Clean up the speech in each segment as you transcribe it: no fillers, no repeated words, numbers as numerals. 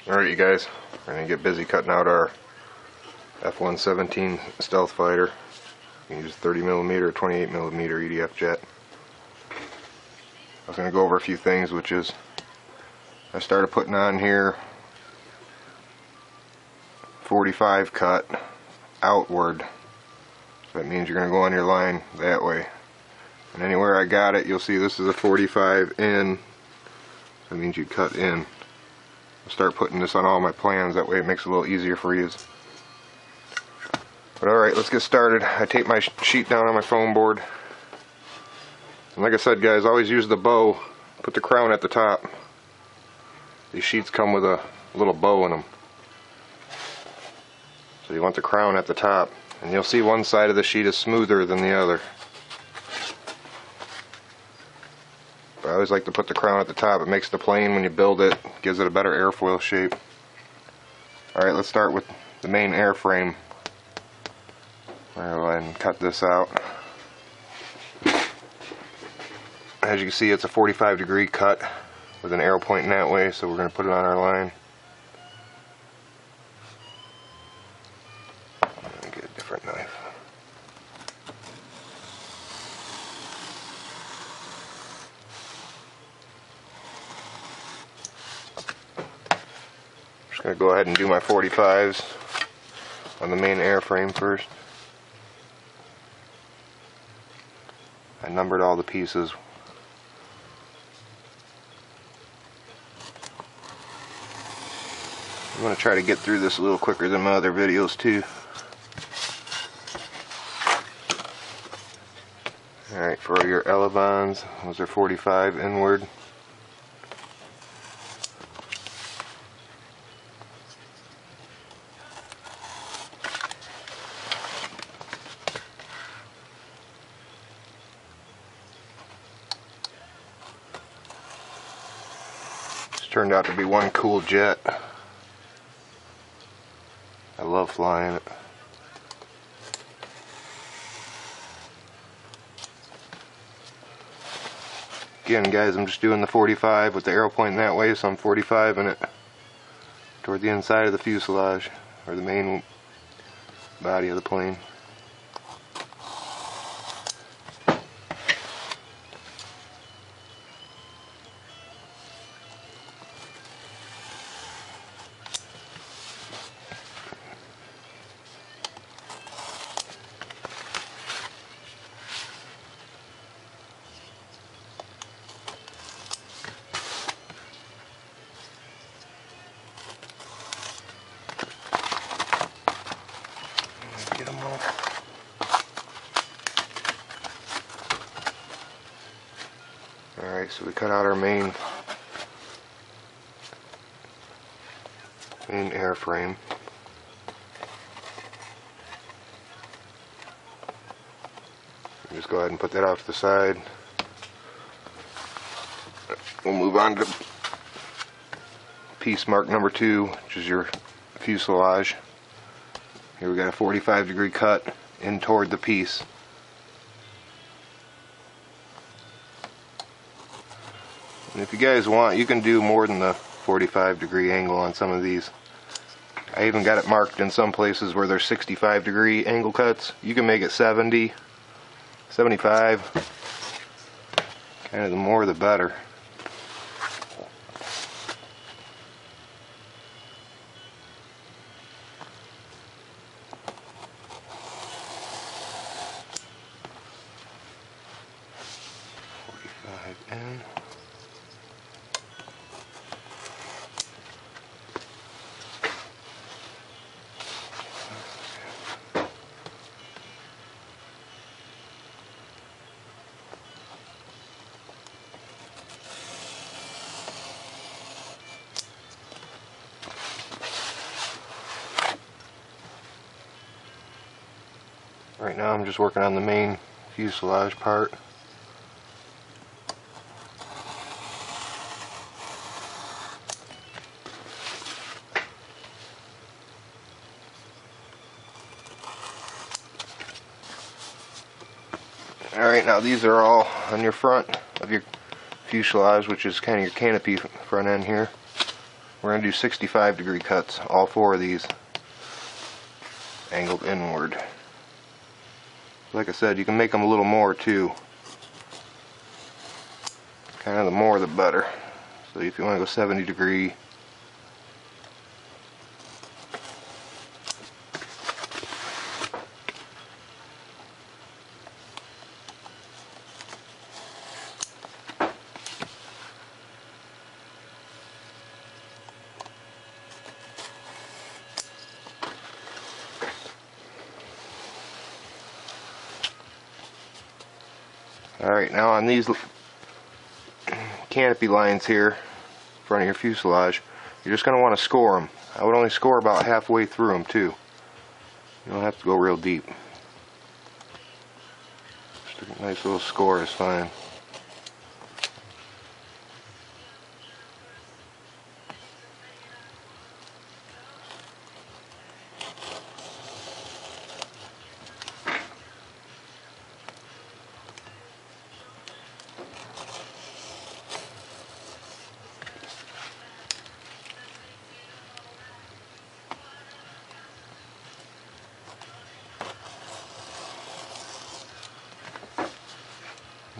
Alright you guys, we're going to get busy cutting out our F1-17 stealth fighter. You can use 30mm or 28mm EDF jet. I was going to go over a few things, which is I started putting on here 45 cut outward. So that means you're going to go on your line that way. And anywhere I got it, you'll see this is a 45 in. So that means you cut in. I'll start putting this on all my plans, that way it makes it a little easier for you. But alright, let's get started. I tape my sheet down on my foam board. And like I said guys, always use the bow. Put the crown at the top. These sheets come with a little bow in them. So you want the crown at the top. And you'll see one side of the sheet is smoother than the other. But I always like to put the crown at the top. It makes the plane, when you build it, gives it a better airfoil shape. Alright, let's start with the main airframe. I'll go ahead and cut this out. As you can see, it's a 45-degree cut with an arrow pointing that way, so we're going to put it on our line. Let me get a different knife. I'm going to go ahead and do my 45s on the main airframe first. I numbered all the pieces. I'm going to try to get through this a little quicker than my other videos too. Alright, for your elavons, those are 45 inward. Turned out to be one cool jet. I love flying it. Again guys, I'm just doing the 45 with the arrow pointing that way, so I'm 45 in it toward the inside of the fuselage, or the main body of the plane. Alright, so we cut out our main airframe. Just go ahead and put that off to the side. We'll move on to piece mark number 2, which is your fuselage. Here we got a 45-degree cut in toward the piece. And if you guys want, you can do more than the 45-degree angle on some of these. I even got it marked in some places where there's 65-degree angle cuts. You can make it 70, 75. Kind of the more the better. In. Right now I'm just working on the main fuselage part. Alright, now these are all on your front of your fuselage, which is kind of your canopy front end here. We're going to do 65-degree cuts, all 4 of these, angled inward. Like I said, you can make them a little more too. Kind of the more the better. So if you want to go 70-degree, alright, now on these canopy lines here in front of your fuselage, you're just going to want to score them. I would only score about halfway through them too. You don't have to go real deep. Just a nice little score is fine.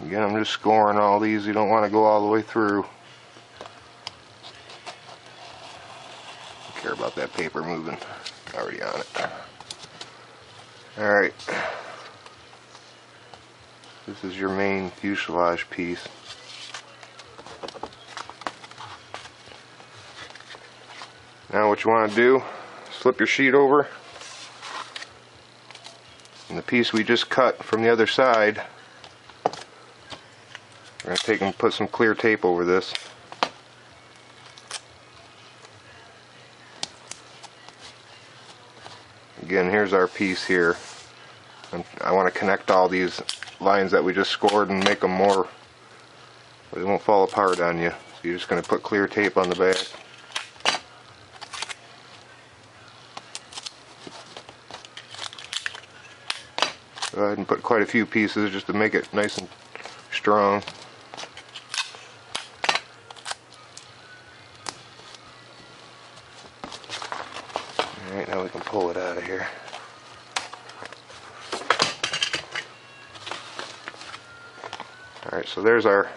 Again, I'm just scoring all these. You don't want to go all the way through. Don't care about that paper moving. Already on it. Alright. This is your main fuselage piece. Now what you want to do, flip your sheet over, and the piece we just cut from the other side, we're going to take and put some clear tape over this. Again, here's our piece here. I want to connect all these lines that we just scored and make them more, they won't fall apart on you. So you're just going to put clear tape on the back. Go ahead and put quite a few pieces just to make it nice and strong. Alright, now we can pull it out of here. Alright, so there's our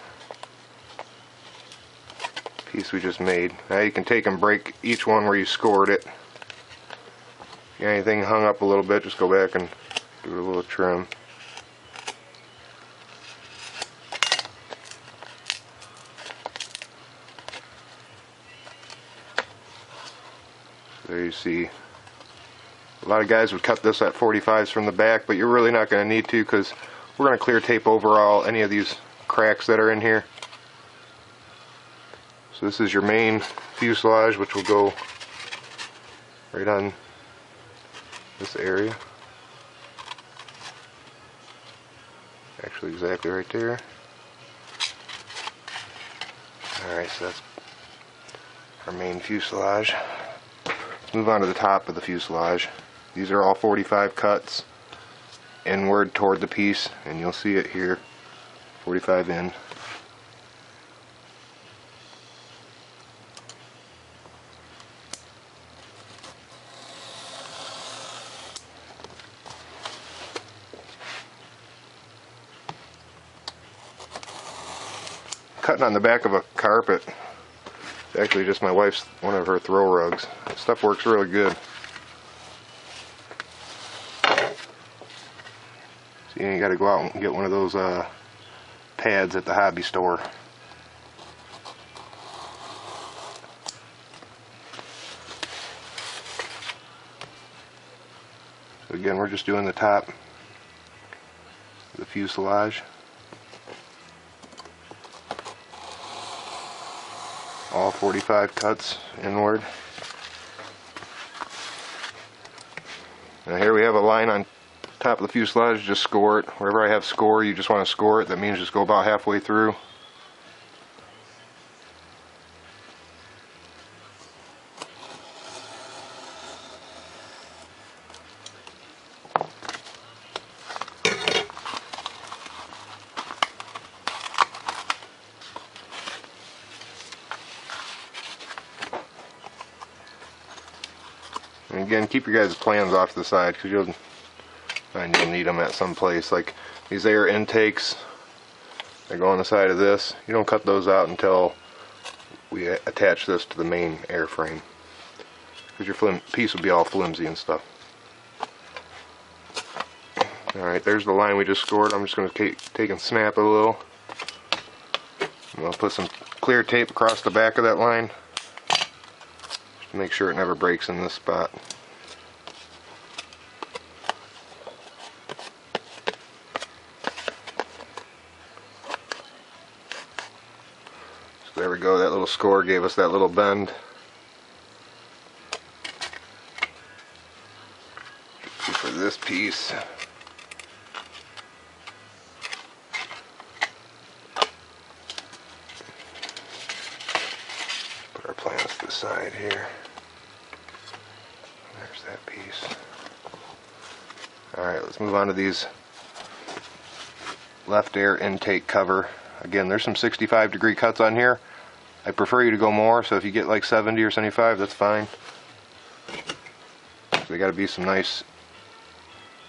piece we just made. Now you can take and break each one where you scored it. If you got anything hung up a little bit, just go back and give it a little trim. There you see. A lot of guys would cut this at 45s from the back, but you're really not going to need to, because we're going to clear tape over any of these cracks that are in here. So this is your main fuselage, which will go right on this area. Actually exactly right there. Alright, so that's our main fuselage. Let's move on to the top of the fuselage. These are all 45 cuts inward toward the piece, and you'll see it here, 45 in. Cutting on the back of a carpet. It's actually just my wife's, one of her throw rugs. This stuff works really good. So you got to go out and get one of those pads at the hobby store. So again, we're just doing the top of the fuselage. All 45 cuts inward. Now here we have a line on top of the fuselage. Just score it. Wherever I have score, you just want to score it. That means just go about halfway through. And again, keep your guys' plans off to the side because you'll find you'll need them at some place. Like these air intakes, they go on the side of this. You don't cut those out until we attach this to the main airframe, because your piece will be all flimsy and stuff. Alright, there's the line we just scored. I'm just going to take and snap it a little. I'm going to put some clear tape across the back of that line just to make sure it never breaks in this spot. So there we go, that little score gave us that little bend. For this piece, put our plans to the side here. There's that piece. Alright, let's move on to these left air intake cover. Again, there's some 65-degree cuts on here. I prefer you to go more, so if you get like 70 or 75, that's fine. They got to be some nice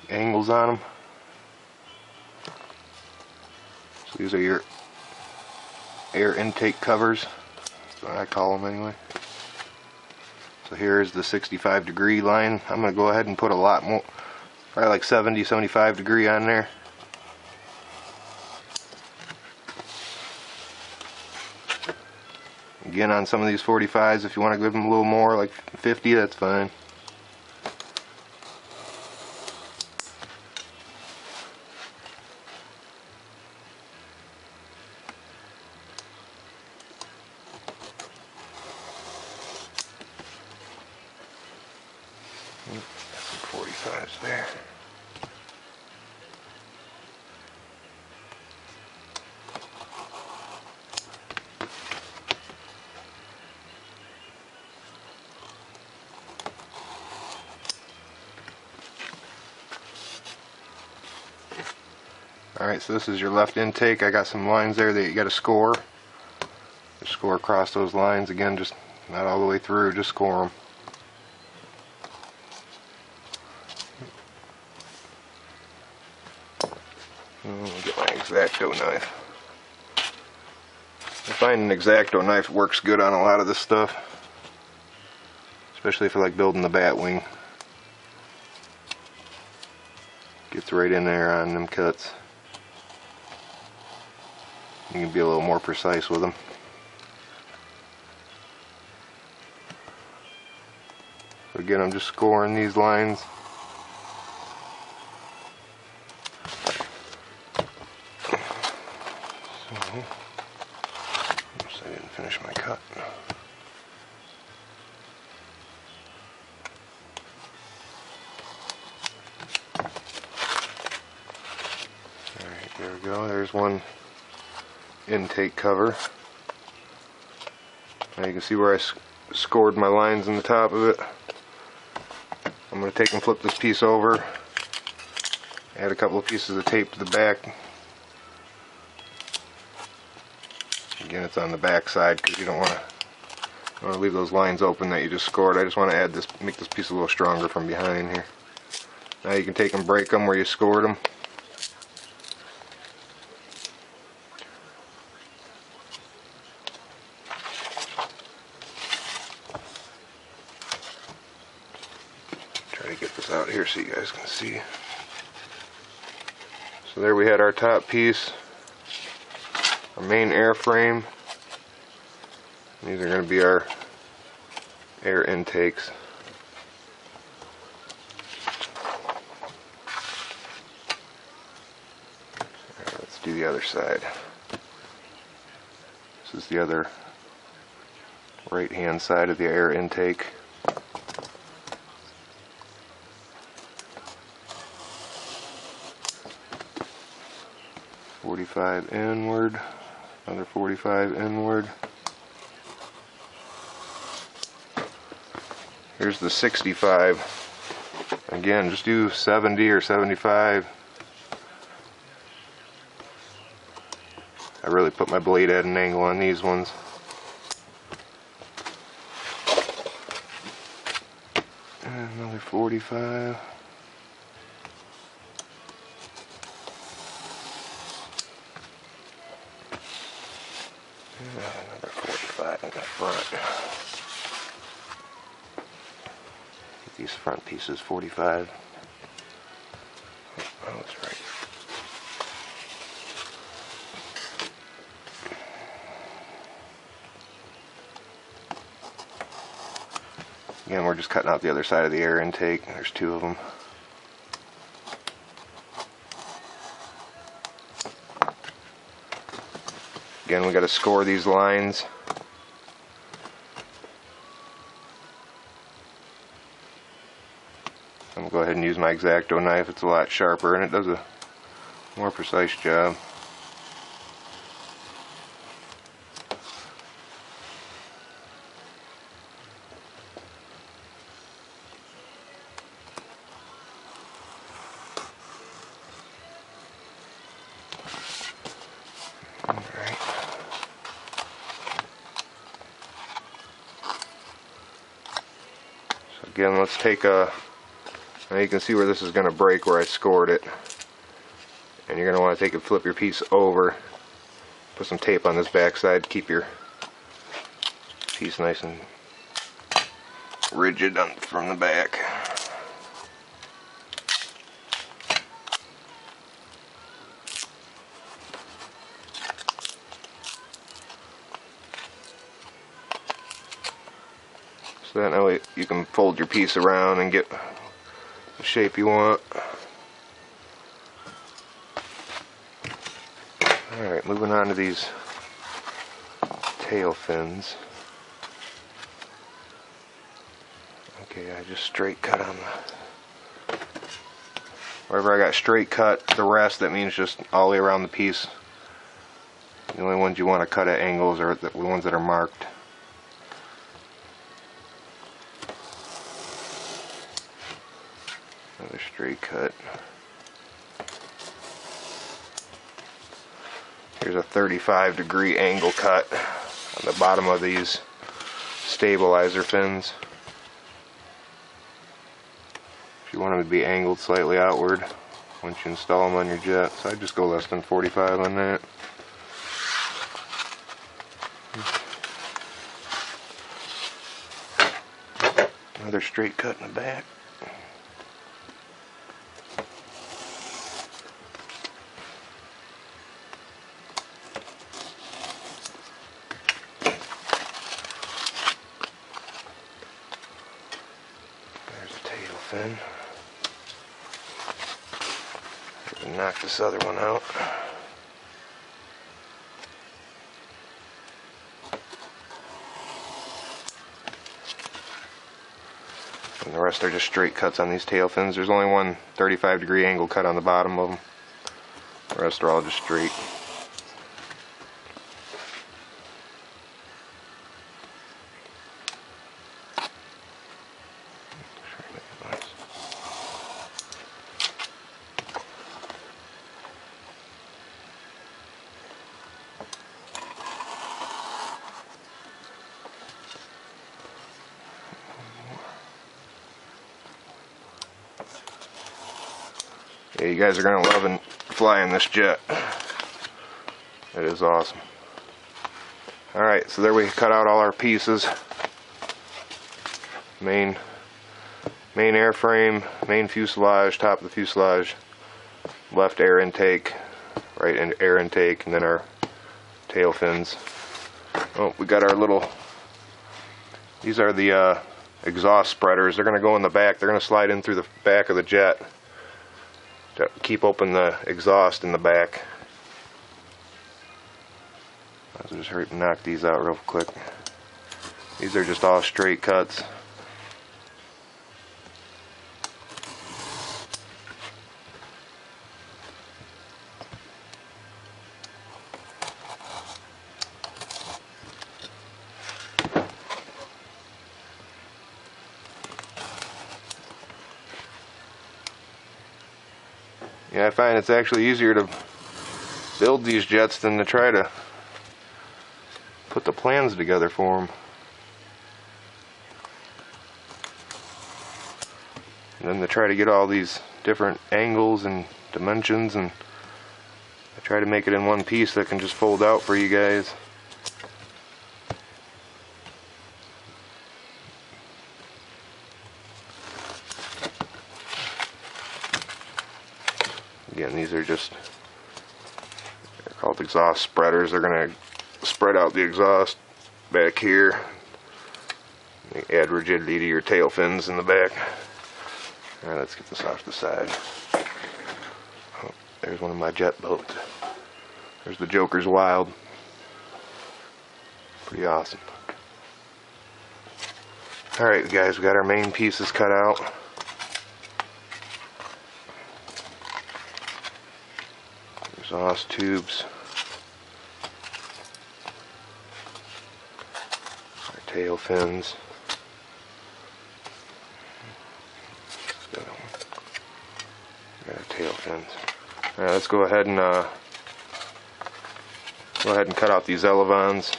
angles on them. So these are your air intake covers. That's what I call them anyway. So here's the 65-degree line. I'm going to go ahead and put a lot more, probably like 70, 75 degree on there. Again, on some of these 45s, if you want to give them a little more, like 50, that's fine. Some 45s there. Alright, so this is your left intake. I got some lines there that you got to score. Just score across those lines. Again, just not all the way through, just score them. I'll get my X-Acto knife. I find an X-Acto knife works good on a lot of this stuff, especially if I like building the bat wing. Gets right in there on them cuts. You can be a little more precise with them. So again, I'm just scoring these lines. Oops, I didn't finish my cut. Alright, there we go. There's one intake cover. Now you can see where I scored my lines in the top of it. I'm going to take and flip this piece over, add a couple of pieces of tape to the back. Again, it's on the back side because you don't want to leave those lines open that you just scored. I just want to add this, make this piece a little stronger from behind here. Now you can take and break them where you scored them. Try to get this out here so you guys can see. So there we had our top piece, our main airframe. These are going to be our air intakes. Right, let's do the other side. This is the other right hand side of the air intake. .45 inward, another .45 inward. Here's the 65. Again, just do 70 or 75. I really put my blade at an angle on these ones. And another 45. And another 45 in the front. Get these front pieces 45. Oh, that's right. Again, we're just cutting out the other side of the air intake. There's two of them. Again, we got to score these lines. I'm going to go ahead and use my X-Acto knife. It's a lot sharper and it does a more precise job. Again, let's take a, now you can see where this is going to break where I scored it. And you're going to want to take and flip your piece over, put some tape on this back side, keep your piece nice and rigid from the back. So that way you can fold your piece around and get the shape you want. Alright, moving on to these tail fins. Okay, I just straight cut on the, wherever I got straight cut, the rest, that means just all the way around the piece. The only ones you want to cut at angles are the ones that are marked. Another straight cut. Here's a 35-degree angle cut on the bottom of these stabilizer fins. If you want them to be angled slightly outward once you install them on your jet, so I'd just go less than 45 on that. Another straight cut in the back. Fin. Knock this other one out. And the rest are just straight cuts on these tail fins. There's only one 35-degree angle cut on the bottom of them. The rest are all just straight. Yeah, you guys are going to love flying this jet. It is awesome. Alright, so there we cut out all our pieces. Main airframe, main fuselage, top of the fuselage, left air intake, right air intake, and then our tail fins. Oh, we got our little, these are the exhaust spreaders. They're going to go in the back. They're going to slide in through the back of the jet to keep open the exhaust in the back. I'll just hurry and knock these out real quick. These are just all straight cuts. Yeah, I find it's actually easier to build these jets than to try to put the plans together for them. And then to try to get all these different angles and dimensions, and I try to make it in one piece that can just fold out for you guys. Again, these are just, they're called exhaust spreaders. They're going to spread out the exhaust back here. They add rigidity to your tail fins in the back. Alright, let's get this off the side. Oh, there's one of my jet boats. There's the Joker's Wild. Pretty awesome. Alright guys, we got our main pieces cut out. Exhaust tubes. Our tail fins. Tail fins. Alright, let's go ahead and cut out these elavons.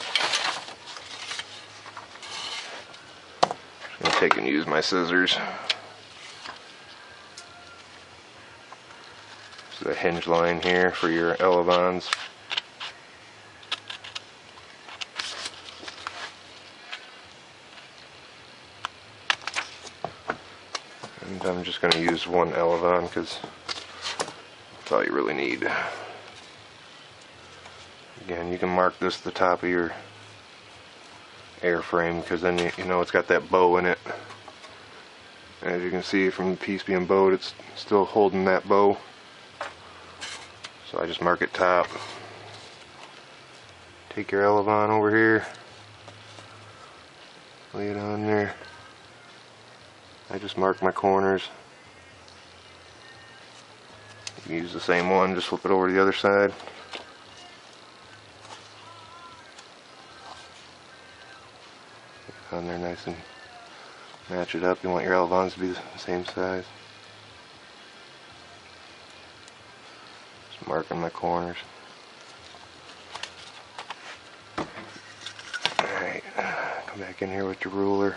Just gonna take and use my scissors. This is a hinge line here for your elavons. And I'm just going to use one elavon because that's all you really need. Again, you can mark this the top of your airframe because then you know it's got that bow in it. As you can see from the piece being bowed, it's still holding that bow. So I just mark it top. Take your elavon over here, lay it on there. I just mark my corners. You can use the same one, just flip it over to the other side. On there nice and match it up. You want your elavons to be the same size. Just marking my corners. Alright, come back in here with your ruler.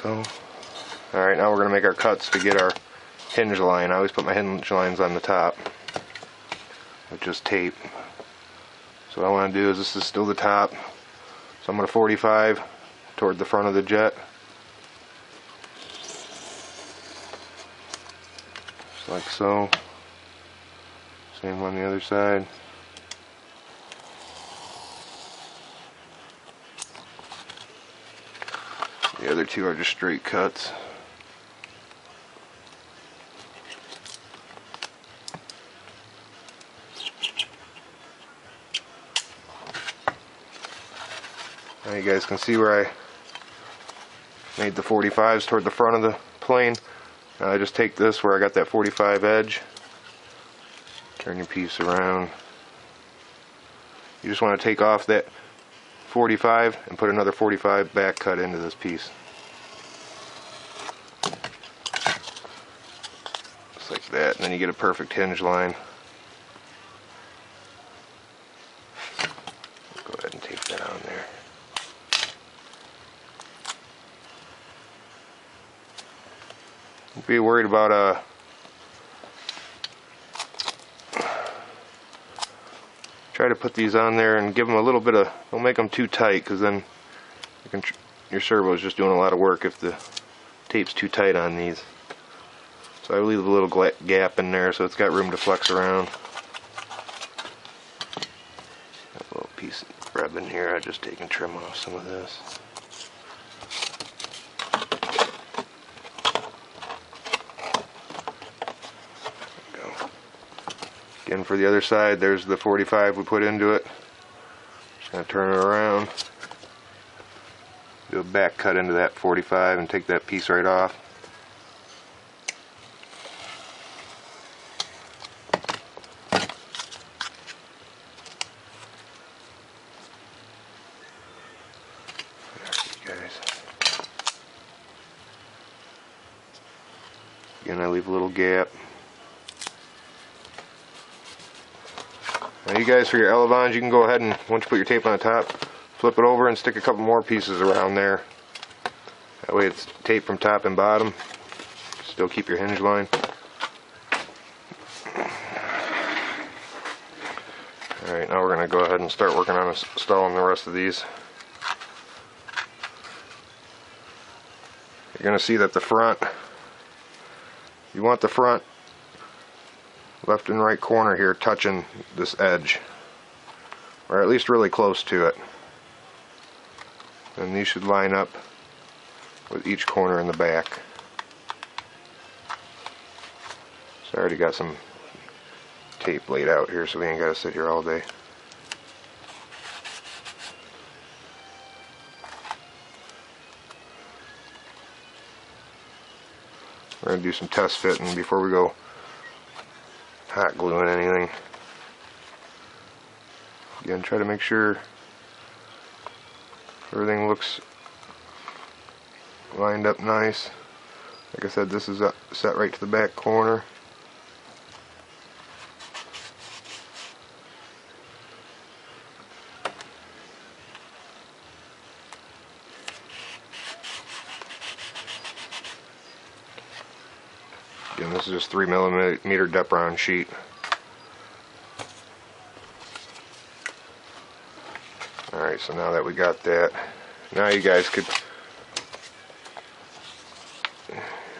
So, alright, now we're going to make our cuts to get our hinge line. I always put my hinge lines on the top with just tape. So what I want to do is, this is still the top, so I'm going to 45 toward the front of the jet. Just like so. Same on the other side. The other two are just straight cuts. Now you guys can see where I made the 45s toward the front of the plane. Now I just take this where I got that 45 edge, turn your piece around. You just want to take off that 45 and put another 45 back cut into this piece. Just like that, and then you get a perfect hinge line. Go ahead and tape that on there. Don't be worried about try to put these on there and give them a little bit of, don't make them too tight, because then your servo is just doing a lot of work if the tape's too tight on these. So I leave a little gap in there so it's got room to flex around. Got a little piece of rub in here, I just take and trim off some of this. Again, for the other side, there's the 45 we put into it. Just going to turn it around, do a back cut into that 45 and take that piece right off. I leave a little gap. Now you guys, for your elavons, you can go ahead and, once you put your tape on the top, flip it over and stick a couple more pieces around there. That way it's taped from top and bottom. Still keep your hinge line. Alright, now we're going to go ahead and start working on installing the rest of these. You're going to see that the front, you want the front left and right corner here touching this edge, or at least really close to it. And these should line up with each corner in the back. So I already got some tape laid out here, so we ain't got to sit here all day. We're going to do some test fitting before we go hot gluing anything. Again, try to make sure everything looks lined up nice. Like I said, this is set right to the back corner. Again, this is just 3mm Depron sheet. Alright, so now that we got that, now you guys could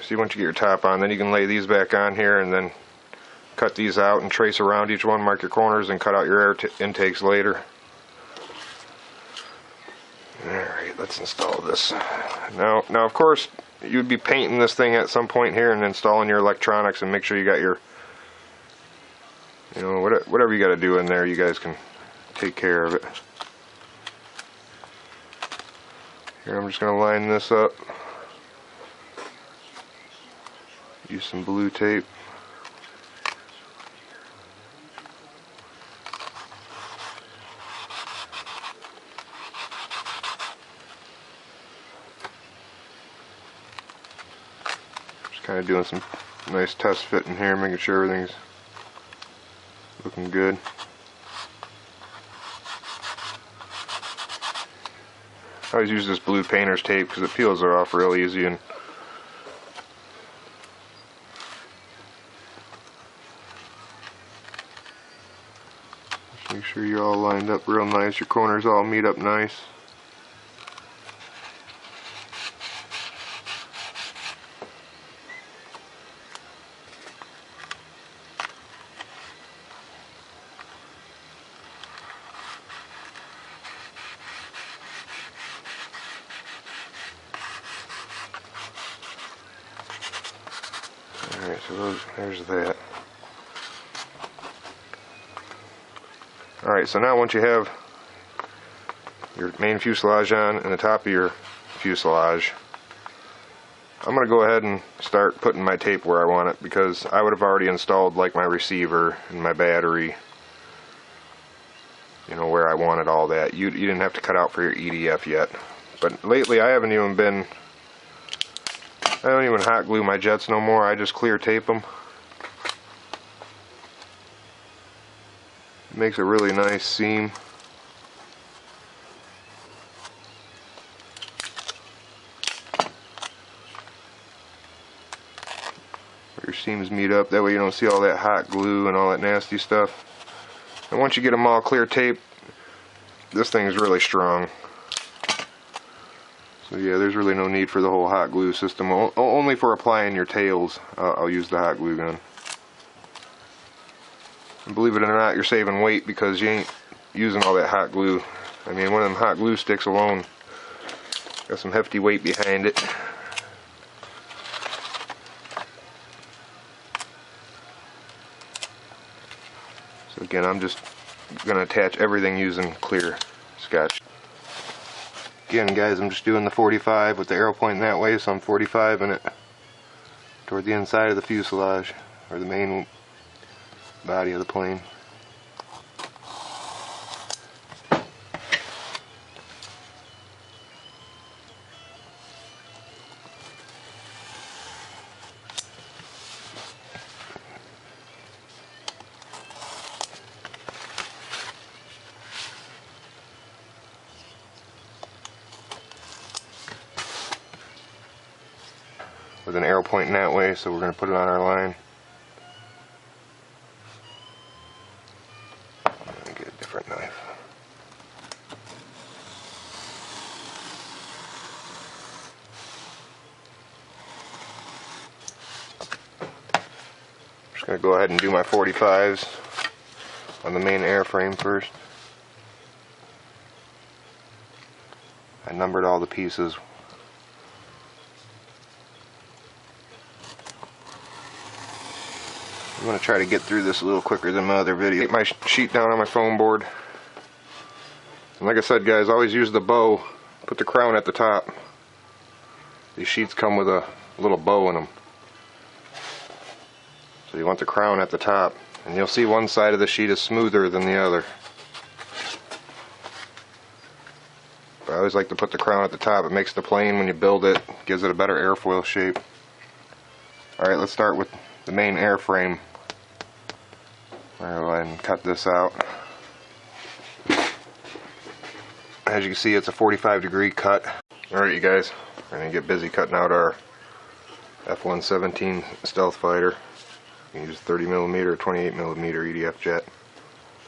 see, once you get your top on, then you can lay these back on here and then cut these out and trace around each one, mark your corners, and cut out your air intakes later. Alright, let's install this. Now of course, you'd be painting this thing at some point here and installing your electronics, and make sure you got your, you know, whatever you got to do in there, you guys can take care of it. Here, I'm just going to line this up. Use some blue tape. Just kind of doing some nice test fit in here, making sure everything's looking good. I always use this blue painter's tape because it peels it off real easy, and just make sure you're all lined up real nice, your corners all meet up nice. Alright, so there's that. Alright, so now once you have your main fuselage on and the top of your fuselage, I'm going to go ahead and start putting my tape where I want it, because I would have already installed like my receiver and my battery, you know, where I wanted all that. You didn't have to cut out for your EDF yet. But lately I don't even hot glue my jets no more. I just clear tape them. It makes a really nice seam. Your seams meet up, that way you don't see all that hot glue and all that nasty stuff. And once you get them all clear taped, this thing is really strong. So yeah, there's really no need for the whole hot glue system. Only for applying your tails, I'll use the hot glue gun. And believe it or not, you're saving weight because you ain't using all that hot glue. I mean, one of them hot glue sticks alone got some hefty weight behind it. So again, I'm just going to attach everything using clear Scotch. Again, guys, I'm just doing the 45 with the arrow pointing that way, so I'm 45 in it toward the inside of the fuselage, or the main body of the plane. with an arrow pointing that way, so we're going to put it on our line. Let me get a different knife. Just going to go ahead and do my 45s on the main airframe first. I numbered all the pieces. I'm going to try to get through this a little quicker than my other video. Get my sheet down on my foam board. And like I said, guys, always use the bow. Put the crown at the top. These sheets come with a little bow in them. So you want the crown at the top. And you'll see one side of the sheet is smoother than the other. But I always like to put the crown at the top. It makes the plane, when you build it, gives it a better airfoil shape. Alright, let's start with the main airframe. I'll go ahead and cut this out. As you can see, it's a 45-degree cut. Alright, you guys, we're going to get busy cutting out our F1-17 stealth fighter. You can use 30mm or 28mm EDF jet.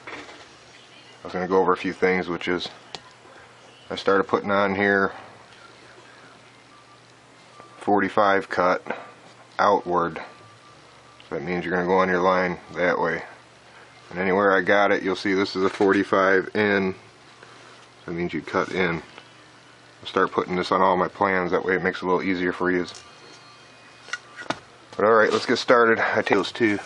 I was going to go over a few things, which is I started putting on here 45 cut outward. So that means you're going to go on your line that way. And anywhere I got it, you'll see this is a 45 in. That means you cut in. I'll start putting this on all my plans, that way it makes it a little easier for you. But alright, let's get started. I take those two.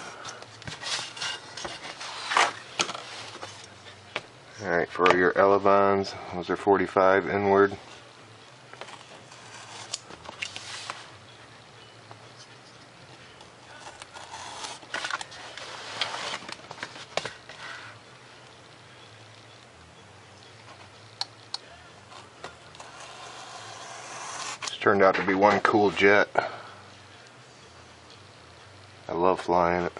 Alright, for your elavons, those are 45 inward. Turned out to be one cool jet. I love flying it.